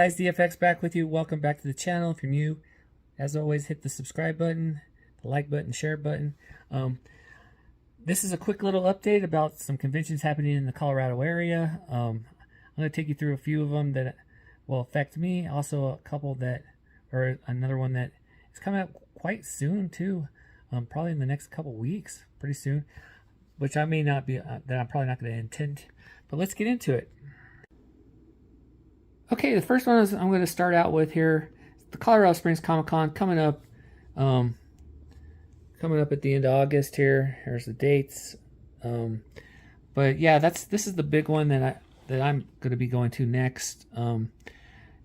guys, DFX back with you. Welcome back to the channel. If you're new, as always, hit the subscribe button, the like button, share button. This is a quick little update about some conventions happening in the Colorado area. I'm going to take you through a few of them that will affect me. Also a couple that, or another one that is coming up quite soon too. Probably in the next couple weeks, pretty soon. Which I may not be, that I'm probably not going to attend. But let's get into it. Okay, the first one is I'm going to start out with here. The Colorado Springs Comic-Con coming up. Coming up at the end of August here. Here's the dates. But yeah, this is the big one that I'm going to be going to next.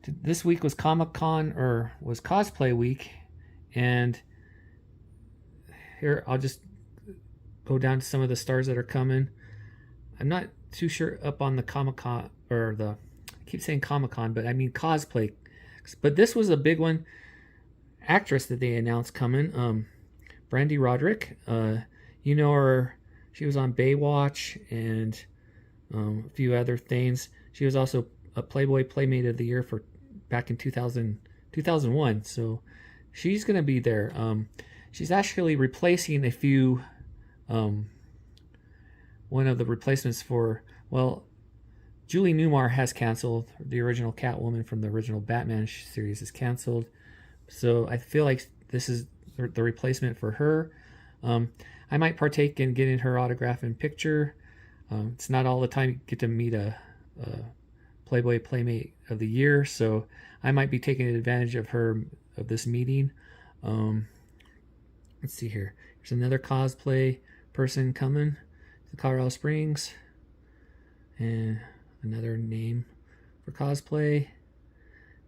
This week was Comic-Con, or was Cosplay Week, and here I'll just go down to some of the stars that are coming. I'm not too sure up on the Comic-Con, or the, I keep saying Comic-Con, but I mean cosplay. But this was a big one. Actress that they announced coming, Brandy Roderick. You know her, she was on Baywatch and a few other things. She was also a Playboy Playmate of the Year for back in 2001. So she's going to be there. She's actually replacing a few, one of the replacements for, well, Julie Newmar has canceled. The original Catwoman from the original Batman series is canceled. So I feel like this is the replacement for her. I might partake in getting her autograph and picture. It's not all the time you get to meet a Playboy Playmate of the Year, so I might be taking advantage of this meeting. Let's see here. There's another cosplay person coming to Colorado Springs, and another name for cosplay.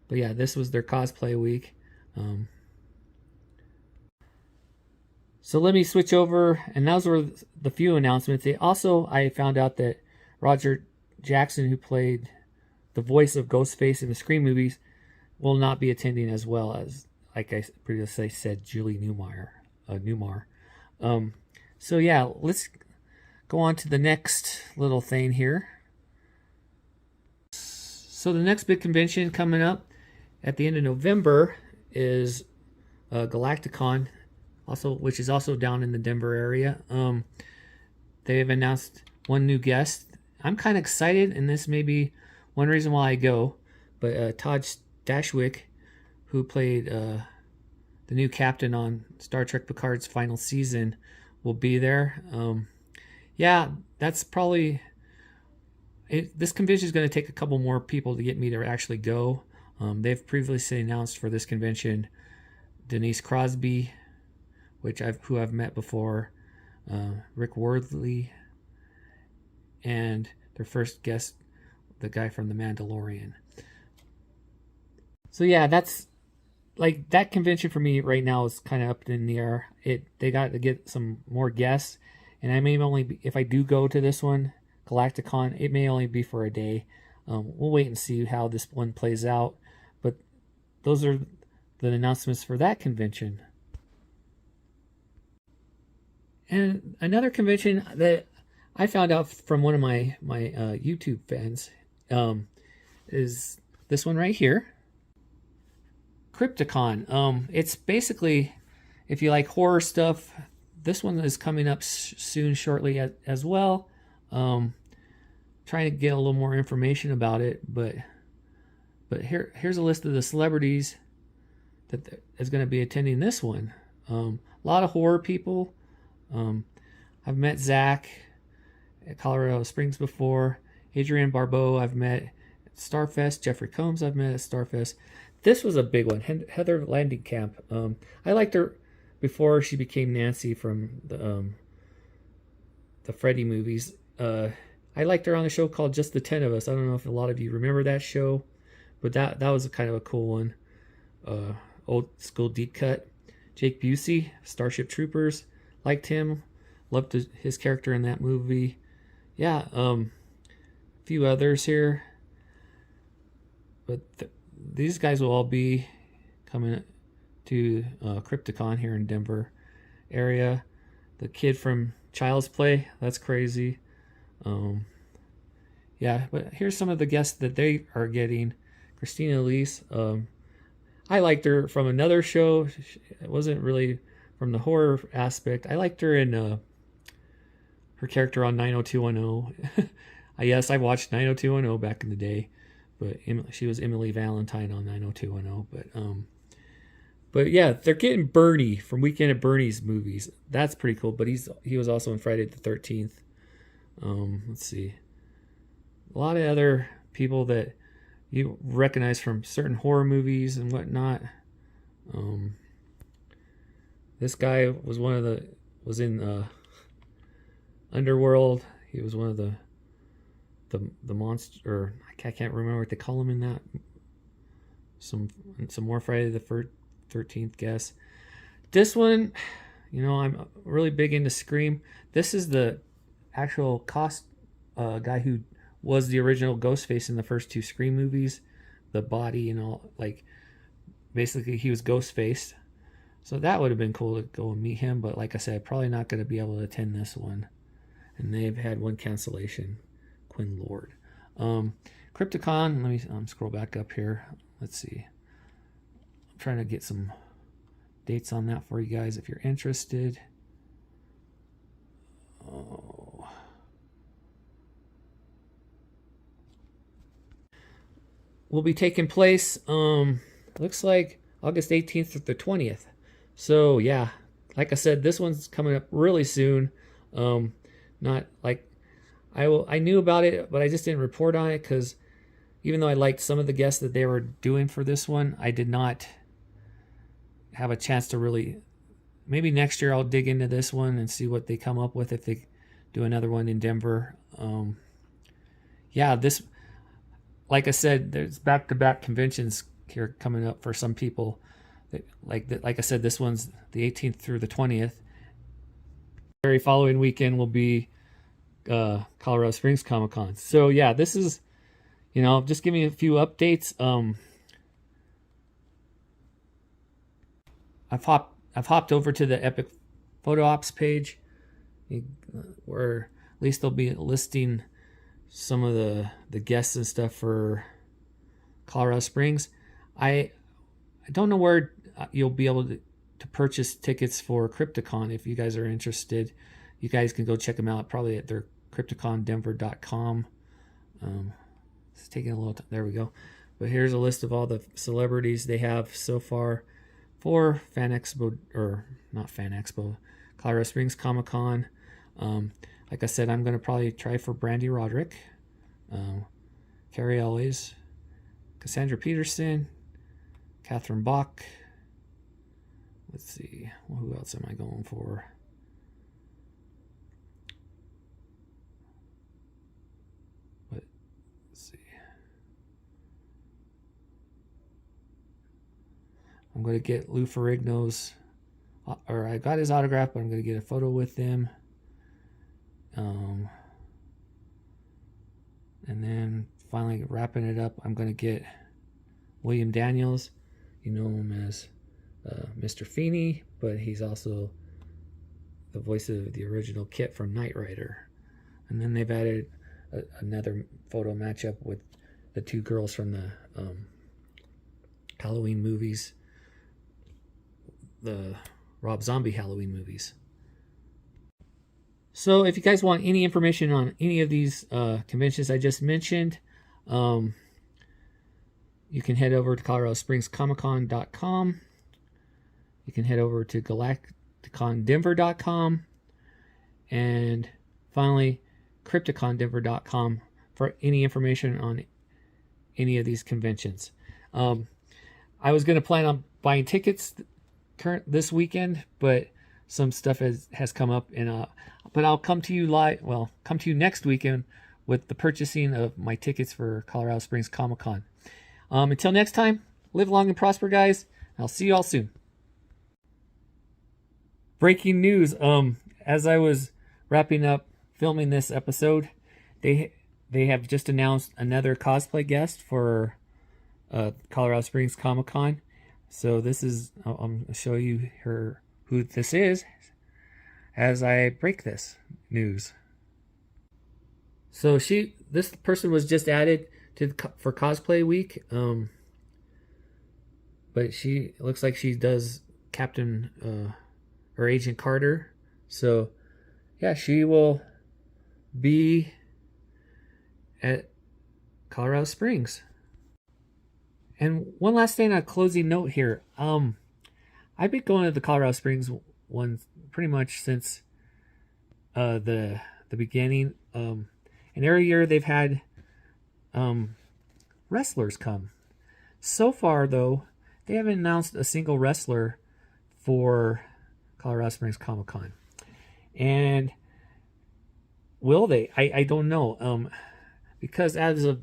But yeah, this was their cosplay week. So let me switch over, and those were the few announcements. I found out that Roger Jackson, who played the voice of Ghostface in the Scream movies, will not be attending, as well as, like I previously said, Julie Newmar. So yeah, let's go on to the next little thing here. So the next big convention coming up at the end of November is Galacticon, which is also down in the Denver area. They have announced one new guest. I'm kind of excited, and this may be one reason why I go. But Todd Stashwick, who played the new captain on Star Trek Picard's final season, will be there. Yeah, that's probably... this convention is going to take a couple more people to get me to actually go. They've previously announced for this convention Denise Crosby, who I've met before, Rick Worthley, and their first guest, the guy from The Mandalorian. So yeah, that's like that convention for me right now is kind of up in the air. They got to get some more guests, and I may only be, if I do go to this one, Galacticon, it may only be for a day. We'll wait and see how this one plays out. But those are the announcements for that convention. And another convention that I found out from one of my YouTube fans is this one right here, Crypticon. It's basically, if you like horror stuff, this one is coming up soon, shortly as well. Trying to get a little more information about it, but here's a list of the celebrities that is going to be attending this one. A lot of horror people. I've met Zach at Colorado Springs before. Adrienne Barbeau I've met at Starfest. Jeffrey Combs I've met at Starfest. This was a big one. Heather Langenkamp. I liked her before she became Nancy from the Freddy movies. I liked her on a show called Just the 10 of Us. I don't know if a lot of you remember that show, but that was kind of a cool one. Old school deep cut. Jake Busey, Starship Troopers. Liked him. Loved his character in that movie. Yeah, a few others here. But these guys will all be coming to Crypticon here in Denver area. The kid from Child's Play, that's crazy. Yeah, but here's some of the guests that they are getting Christina Elise. I liked her from another show. It wasn't really from the horror aspect. I liked her in her character on 90210. Yes, I watched 90210 back in the day, but she was Emily Valentine on 90210. But yeah, they're getting Bernie from Weekend at Bernie's movies. That's pretty cool. But he was also in Friday the 13th. Let's see, a lot of other people that you recognize from certain horror movies and whatnot. This guy was in Underworld. He was one of the monster, or I can't remember what they call him in that. Some more Friday the 13th guess. This one, I'm really big into Scream. This is the actual guy who was the original Ghostface in the first two Scream movies. The body and all, like, basically he was Ghostface. So that would have been cool to go and meet him. But like I said, probably not going to be able to attend this one. And they've had one cancellation, Quinn Lord. Crypticon, let me scroll back up here. Let's see. I'm trying to get some dates on that for you guys if you're interested. Oh. Will be taking place, looks like August 18th through the 20th. So yeah, like I said, this one's coming up really soon. Not like I knew about it, but I just didn't report on it because even though I liked some of the guests that they were doing for this one, I did not have a chance to really. Maybe next year I'll dig into this one and see what they come up with if they do another one in Denver. Yeah, this, like I said, there's back-to-back conventions here coming up for some people. Like I said, this one's the 18th through the 20th. The very following weekend will be Colorado Springs Comic Con. So yeah, this is, just give me a few updates. I've hopped over to the Epic Photo Ops page, where at least they'll be listing some of the guests and stuff for Colorado Springs. I don't know where you'll be able to purchase tickets for Crypticon. If you guys are interested, you guys can go check them out probably at their crypticondenver.com. It's taking a little time. There we go. But here's a list of all the celebrities they have so far for Fan Expo, or not Fan Expo, Colorado Springs Comic Con. Like I said, I'm going to probably try for Brandy Roderick, Carrie Ellis, Cassandra Peterson, Catherine Bach. Let's see, well, who else am I going for? Let's see. I'm going to get Lou Ferrigno's, or I got his autograph, but I'm going to get a photo with him. And then finally wrapping it up, I'm going to get William Daniels. You know him as Mr. Feeney, but he's also the voice of the original Kit from Knight Rider. And then they've added another photo matchup with the two girls from the Halloween movies, the Rob Zombie Halloween movies. So if you guys want any information on any of these conventions I just mentioned, you can head over to ColoradoSpringsComicCon.com. You can head over to GalacticonDenver.com. And finally, CrypticonDenver.com for any information on any of these conventions. I was going to plan on buying tickets this weekend, but some stuff has come up, and but I'll come to you next weekend with the purchasing of my tickets for Colorado Springs Comic Con. Until next time, live long and prosper, guys. I'll see you all soon. Breaking news. As I was wrapping up filming this episode, they have just announced another cosplay guest for Colorado Springs Comic Con. So this is, I'm going to show you who this is as I break this news. So this person was just added for cosplay week. But she looks like she does Captain or Agent Carter. So yeah, she will be at Colorado Springs. And one last thing, a closing note here. I've been going to the Colorado Springs one pretty much since the beginning. And every year they've had wrestlers come. So far though, they haven't announced a single wrestler for Colorado Springs Comic Con. And will they? I don't know. Because as of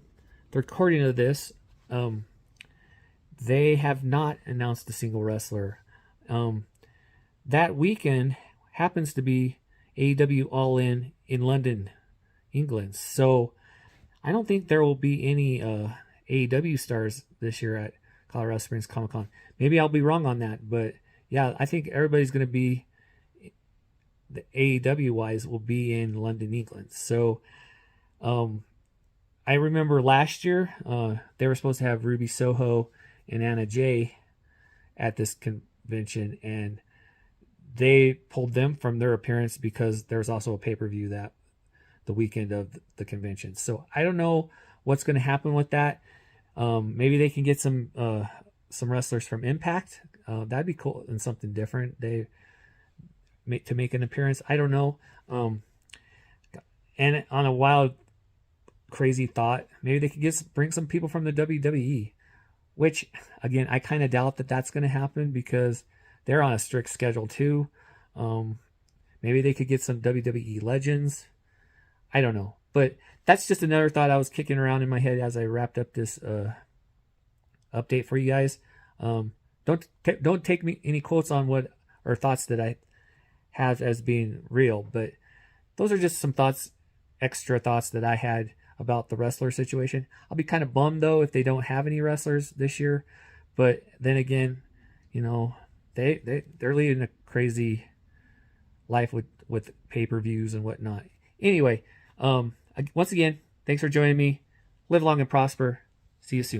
the recording of this, they have not announced a single wrestler. That weekend happens to be AEW All In London, England. So I don't think there will be any AEW stars this year at Colorado Springs Comic Con. Maybe I'll be wrong on that, but yeah, I think everybody's going to be, the AEW wise, will be in London, England. So I remember last year they were supposed to have Ruby Soho and Anna Jay at this convention, and they pulled them from their appearance because there's also a pay-per-view that the weekend of the convention. So I don't know what's going to happen with that. Maybe they can get some wrestlers from Impact. That'd be cool and something different. They to make an appearance. I don't know. And on a wild, crazy thought, maybe they could bring some people from the WWE. Which, again, I kind of doubt that that's going to happen because they're on a strict schedule too. Maybe they could get some WWE legends. I don't know. But that's just another thought I was kicking around in my head as I wrapped up this update for you guys. Don't take me any quotes on what or thoughts that I have as being real, but those are just some thoughts, extra thoughts that I had about the wrestler situation. I'll be kind of bummed though if they don't have any wrestlers this year, but then again, you know, they're leading a crazy life with pay-per-views and whatnot. Anyway, once again, thanks for joining me. Live long and prosper. See you soon.